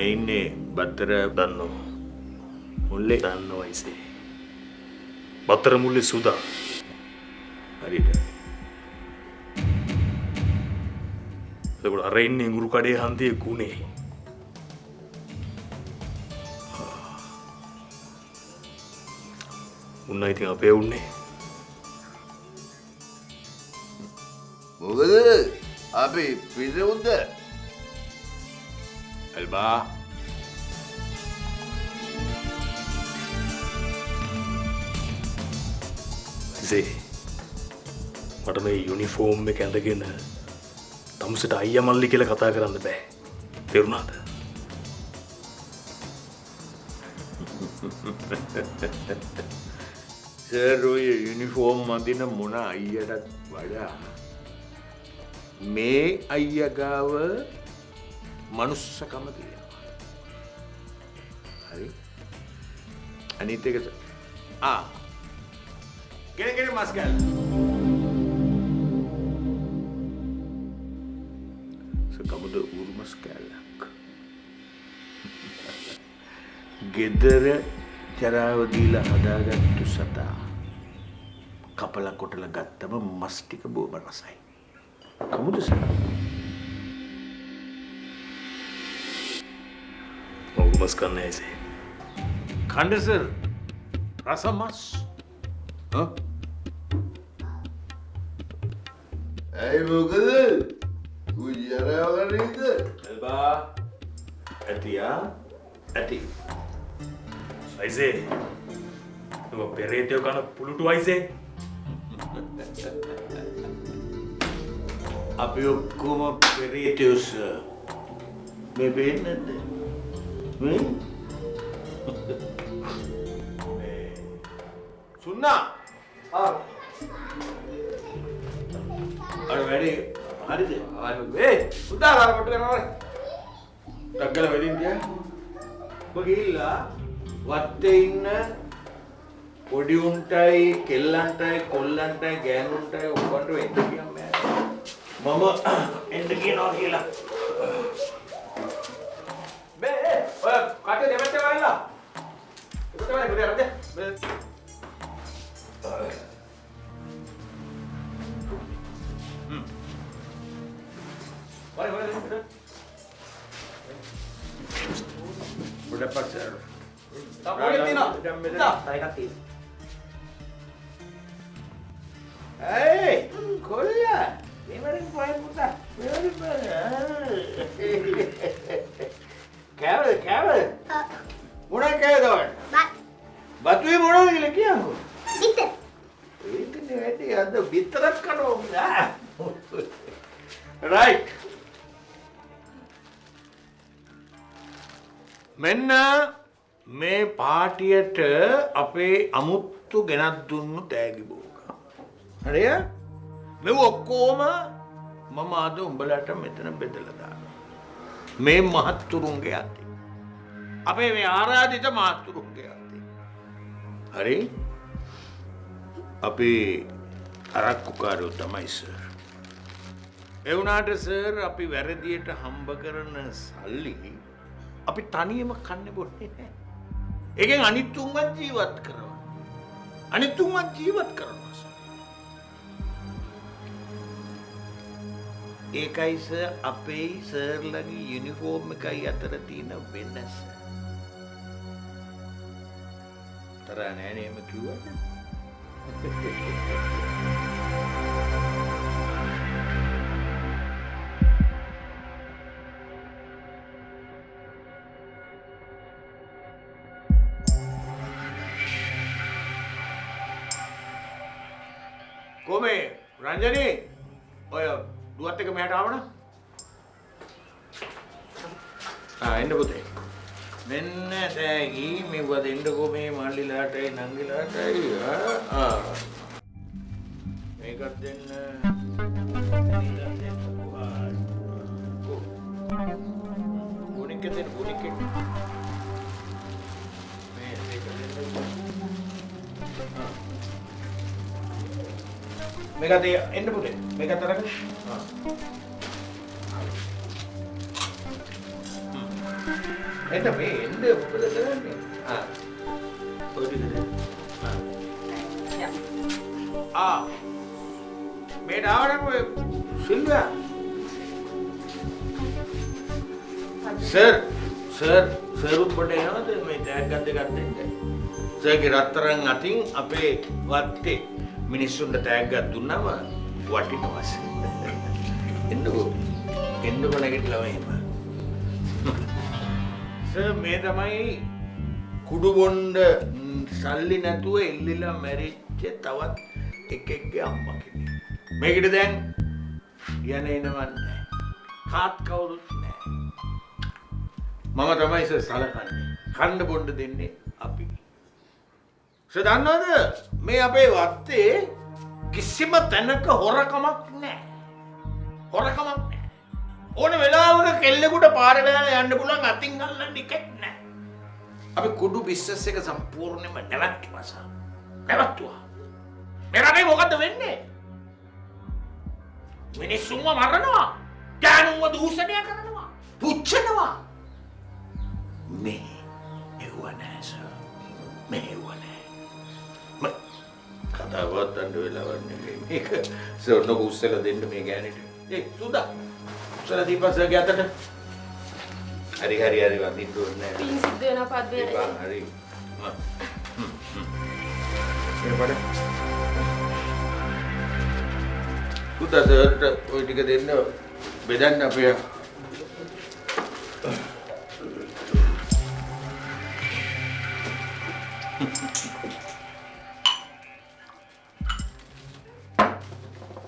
මේ ඉන්නේ බත්තර දන්නෝ මුල්ලේ දන්නවා ඉසේ බත්තර මුල්ලේ සුදා හරියට එතකොට අර ඉන්නේ ඉඟුරු කඩේ හන්දියේ ගුණේ උන්නා ඉතින් අපේ උන්නේ මොකද අපි පිටුද්ද එල්බා ඉසේ මට මේ යුනිෆෝම් එක ඇඳගෙන තමුසට අයියා මල්ලි කියලා කතා කරන්න බෑ තේරුණාද සර් ඔය යුනිෆෝම් අඳින මොන අයියටත් වඩා මේ අයියා ගාව මනුස්සකම තියෙනවා. හරි. අනිත් එක කෙනෙක් මස් ගන්න. සකමුද උරුමස් කැලක්. ගෙදර චරාව දීලා හදාගත්තු සතා කපල කොටල ගත්තම මස් ටික බොම රසයි. කමුද සර්? මස් කන්නේ ඇසේ කණ්ඩ සර් රස මස් ඇයි මොකද කුජරවගනීද එල්බා ඇතියා ඇති අයිසේ ඔබ පෙරේතයෝ කන පුළුටු අයිසේ අපි ඔක්කොම පෙරේතයෝ සර් මේ පේන්නේ නැද්ද सुनना अरे मैंने हरी दे ए उतार आ पट करना टक्कल वेदिन दिया बगीला वत्ते ඉන්න පොඩි උන්ටයි කෙල්ලන්ටයි කොල්ලන්ටයි ගෑනුන්ටයි ඔක්කොන්ට වෙන්න කියන්නේ මම එන්න කියනවා කියලා काटे दे बच्चे वाला बच्चे वाला मुझे रख दे बड़े पर सर आप बोले तीन ना ताई का तीन ए खोलिया ये मेरे पॉइंट मुद्दा मेरे पर කෑවද? මොනවා කෑවද? බතුයි මොනවද කියලා කියන්නකෝ. බිත්තර. ඒකනේ වැඩි අද බිත්තරක් කනවා. රයිට්. මෙන්න මේ පාටියට අපේ අමුත්තු ගෙනත් දුන්නු තෑගි බෝග. හරිද? මේ ඔක්කොම මම අද උඹලට මෙතන බෙදලා දානවා. මේ මහත්තුරුන්ගේ අතේ අපේ මේ ආරාධිත මහත්තුරුන්ගේ අතේ හරි අපේ අරක්කුකාරයෝ තමයි සර් ඒ වුණාට සර් අපි වැරදියට හම්බ කරන සල්ලි අපි තනියම කන්නේ බොන්නේ නැහැ ඒකෙන් අනිත් උන්වත් ජීවත් කරනවා අනිත් උන්වත් ජීවත් කරනවා සර් ඒකයි සර් අපේ සර්ලගේ යුනිෆෝම් එකයි අතර තියෙන වෙනස. තරහ නෑ නේම කිව්වද? කොමේ රංජනී ඔය දුවත් එක මෙහාට ආවන එන්න පුතේ මෙන්න තෑගි මෙව දෙන්නකෝ මේ මල්ලිලාටයි නංගිලාටයි මේකත් දෙන්න ගුණික දෙන්න ගුණික මේ මේක දෙන්න මේක එන්න පුතේ මේක අතරක එන්න මේ එන්න මොකද කරන්නේ? ඔය ටිකද? මේට ආවනම් ඔය සිල්වා සරුත් පොට එනවද මේ ටැග් එකක් දෙන්න? සර්ගේ රත්තරන් අතින් අපේ වත්තේ මිනිස්සුන්ට ටැග් එකක් දුන්නම වටිනවා. එන්නකෝ නැගිටලා එහෙම. සර් මේ තමයි කුඩු බොණ්ඩ සල්ලි නැතුව එල්ලිලා මැරිච්ච තවත් එකෙක්ගේ අම්මා කෙනෙක්. මේකට දැන් යන්නේ නෑ. කාත් කවුරුත් නෑ. මම තමයි සර් සලකන්නේ. කන්න බොණ්ඩ දෙන්නේ අපි. සර් දන්නවද මේ අපේ වත්තේ කිසිම තැනක හොරකමක් නෑ. හොරකමක් නෑ. ඕන වෙලාවක කෙල්ලෙකුට පාර ගහලා යන්න පුළුවන් අතින් අල්ලන්න එකක් නෑ. අපි කුඩු බිස්නස් එක සම්පූර්ණයෙන්ම නැවැත්තුවා සර්. නැවැත්තුවා. මේ රටේ මොකද්ද වෙන්නේ? මිනිස්සුන්ව මරනවා. ගෑනුන්ව දූෂණය කරනවා. පුච්චනවා. මේ එව්ව නෑ සර්. මේ එව්ව නෑ. කතාවත් අඬ වෙලාවක් නෙමෙයි මේක. සර් ඔන්න උස්සලා දෙන්න මේ ගෑනිට. සුදා. උස්සලා දීපන් සර්ගේ අතට. හරි වදින්න ඕනේ නෑ. පින් සිද්ධ වෙනවා පද්දේ. හරි. එනපඩ. සුදා සර්ට ඔය ටික දෙන්න බෙදන්න අපේ.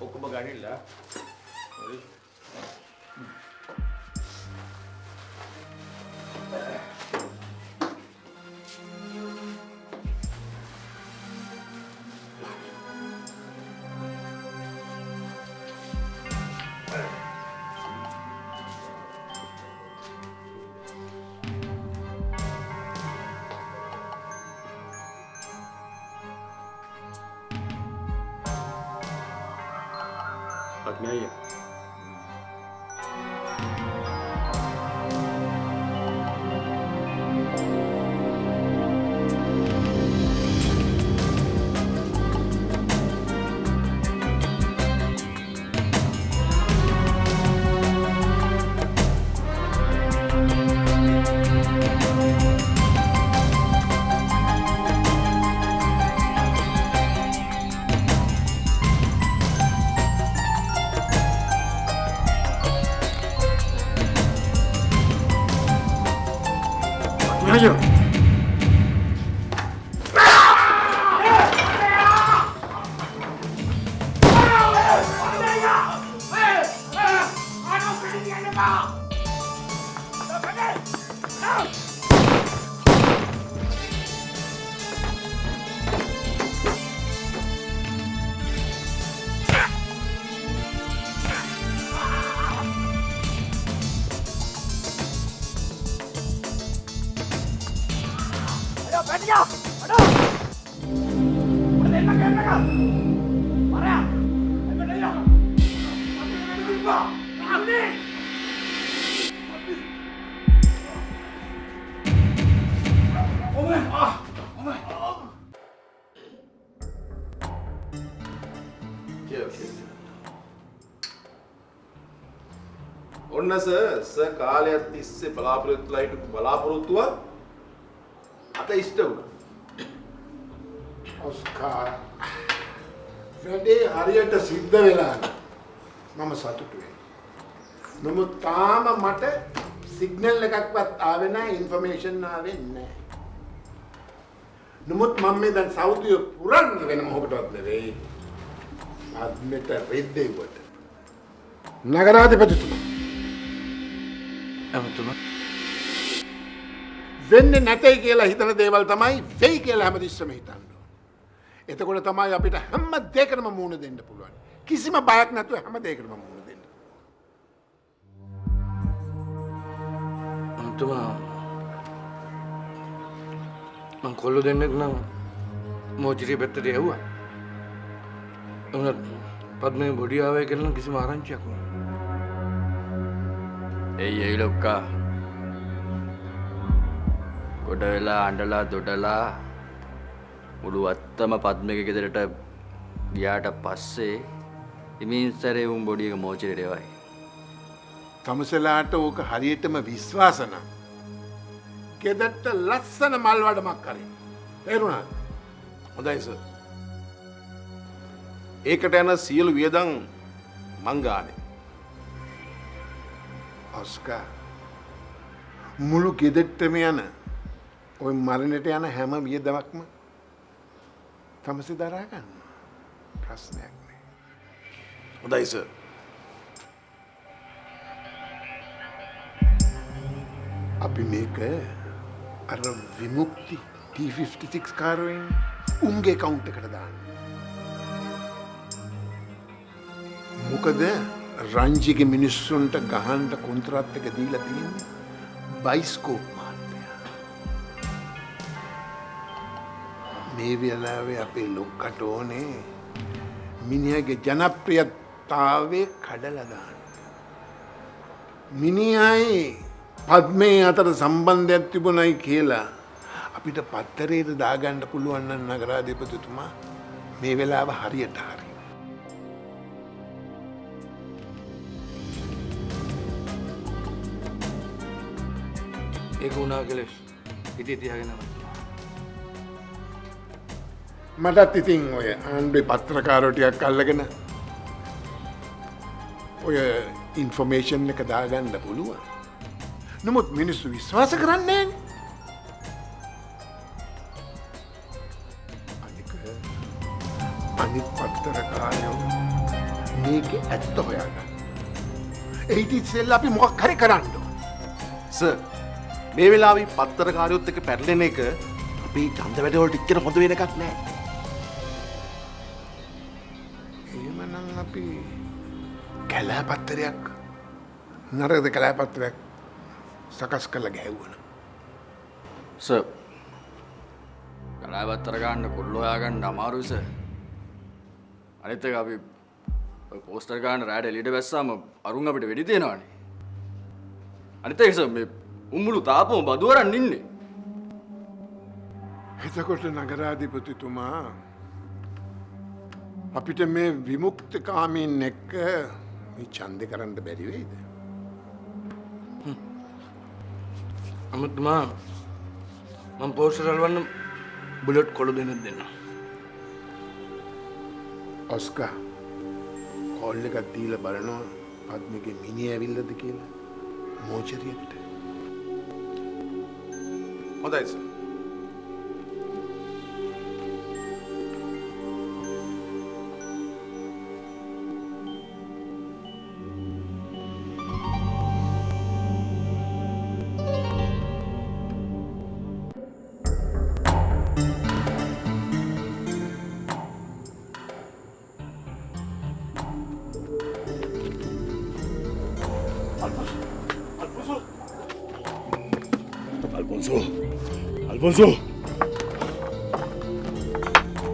ඔක්කොම ගනිලා. හරි. Подняй. Подняй. ඔන්න සර් කාලයක් තිස්සේ බලාපොරොත්තුලා හිටපු බලාපොරොත්තුව අත ඉෂ්ට වුණා. ඔස්කාර් වැඩේ හරියට සිද්ධ වෙලා මම සතුටු වෙනවා. නමුත් තාම මට සිග්නල් එකක්වත් ආවේ නැහැ, ඉන්ෆර්මේෂන් ආවේ නැහැ. නමුත් මම මේ දැන් සෞදිය පුරන්න වෙන මොහොතවත් නෙවෙයි. අද්මිට රෙද්දේවට. නගරාධිපතිතුමා එතුමා වෙන්නේ නැtei කියලා හිතන දේවල් තමයි වෙයි කියලා හැමතිස්සෙම හිතන්නේ. එතකොට තමයි අපිට හැම දෙයකටම මුහුණ දෙන්න පුළුවන්. කිසිම බයක් නැතුව හැම දෙයකටම මුහුණ දෙන්න. එතුමා මං කොල්ල දෙන්නෙක් නම් මෝචිරිය පැත්තට යවුවා. උනත් පද්මේ බොඩි ආවේ කියලා කිසිම ආරංචියක් නෑ. එයි ලොක්කා ගොඩ වෙලා අඬලා දොඩලා මුළු අත්තම පද්මක ගෙදරට ගියාට පස්සේ ඉමින්සරේ උන් බොඩි එක මෝචරේ රෙවයි. තමසලාට ඕක හරියටම විශ්වාස නම් ගෙදරට ලස්සන මල් වඩමක් කරේ. තේරුණාද? හොඳයි සර්. ඒකට යන සියලු වියදම් මං ගානේ. ඔස්කා මුළු ගෙදරටම යන ওই මරණයට යන හැම වියදමක්ම තමසේ දරා ගන්න. ප්‍රශ්නයක් නෑ. හොඳයි සර්. අපි මේක අර විමුක්ති T56 කාරුවෙන් උන්ගේ කවුන්ට් එකට දාන්න. මොකද රංජිගේ මිනිස්සුන්ට ගහන්න කොන්ත්‍රාත් එක දීලා තියෙන්නේ බයිස්කෝප් මාර්ගය. මේ වෙලාවේ අපේ ලොක්කට ඕනේ මිනිහගේ ජනප්‍රියතාවය කඩලා දාන්න. මිනිහයි පද්මේ අතර සම්බන්ධයක් තිබුණයි කියලා අපිට පත්තරේට දාගන්න පුළුවන් නම් නගරාධිපතිතුමා මේ වෙලාව හරියට හරි. ඒක වුණා කියලා ඉතින් තියාගෙන මටත් ඉතින් ඔය ආණ්ඩුවේ පත්‍රකාරෝ ටිකක් අල්ලගෙන ඔය ඉන්ෆර්මේෂන් එක දාගන්න පුළුවන්. නමුත් මිනිස්සු විශ්වාස කරන්නේ නෑනේ. අනිත් පත්තරකාරයෝ මේක ඇත්ත හොයාගන්න. ඒට ඉස්සෙල්ලා අපි මොකක් හරි කරන්න ඕන. සර් මේ වෙලාවේ පත්තරකාරයොත් එක්ක පැටලෙන එක අපි ඡන්ද වැඩවලට ඉච්චර හොඳ වෙන එකක් නෑ. එහෙමනම් අපි කැලෑ පත්තරයක් නරකද කැලෑ පත්තරයක් සකස් කරලා ගැහුවන. සර් කලාවත්තර ගන්න කුල්ල හොයාගන්න අමාරුයි සර්. අනිත් එක අපි ඔය පෝස්ටර් ගන්න රෑට එළියට බැස්සාම අරුන් අපිට වෙඩි තියනවානේ. අනිත් එක සර් මේ උම්මුළු තාපම බදු අරන් ඉන්නේ. එතකොට නගරාධිපතිතුමා අපිට මේ විමුක්තකාමීන් එක්ක මේ ඡන්දේ කරන්න බැරි වෙයිද? අමුතුමා මම පෝස්ටර් අලවන්න බුලට් කොළ දෙන්න. ඔස්කා කෝල් එකක් දීලා බලනවා පද්මගේ මිනිහ ඇවිල්ලාද කියලා මෝචරියට. හොඳයි සර්. අල්ෆොන්සෝ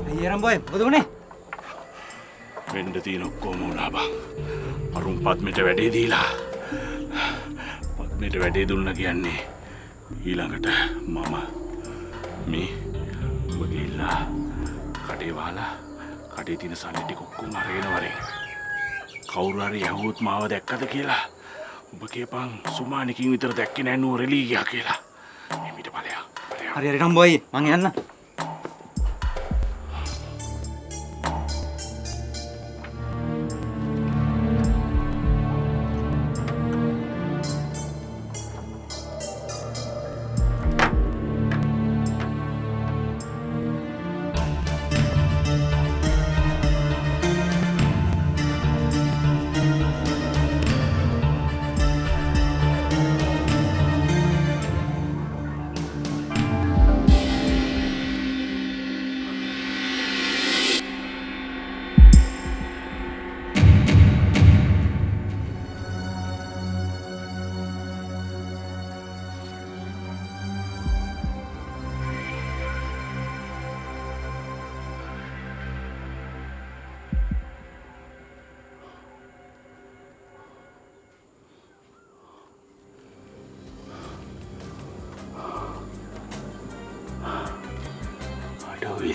අයියරම් බොයි මොකද උනේ? වෙන්න තියෙන ඔක්කොම වුණා බං. අරුන් පද්මෙට වැඩේ දීලා. පද්මෙට වැඩේ දුන්නා කියන්නේ ඊළඟට මම මේ ඔබ ගිහිල්ලා කඩේ වහලා කඩේ තියෙන සල්ලි ටික ඔක්කොම අරගෙන වරේ. කවුරු හරි යහුවොත් මාව දැක්කද කියලා ඔබ කියපන් සුමානිකින් විතර දැක්කේ නෑ නුවරඑළිය ගියා කියලා. මේ මිට ඵලයක්. හරි හරි රම්බෝයි මං යන්න.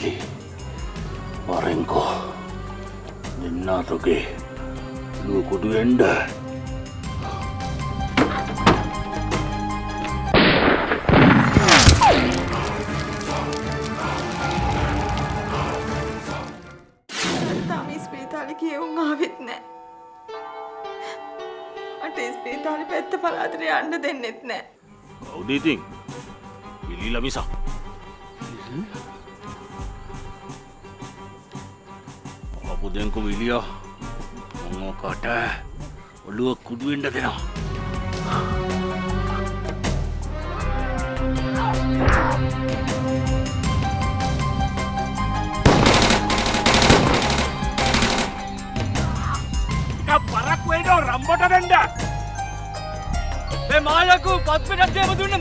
Eli. Parenko. Ninna toki. Lu kudu enda. තාම ස්පීතාලේ කියවුම් ආවෙත් නෑ. මට ස්පීතාලේ පැත්ත පළාතට යන්න දෙන්නෙත් නෑ. කවුද ඉතින්? ඉලිලා මිසක්. අපු දෙන්කෝ විලියා. මොකට ඔළුව කුඩු වෙන්න දෙනවා. පරක් වෙයිද රම්බොට දෙන්න. මේ මාළකු පත් පිටක් දෙම දුන්න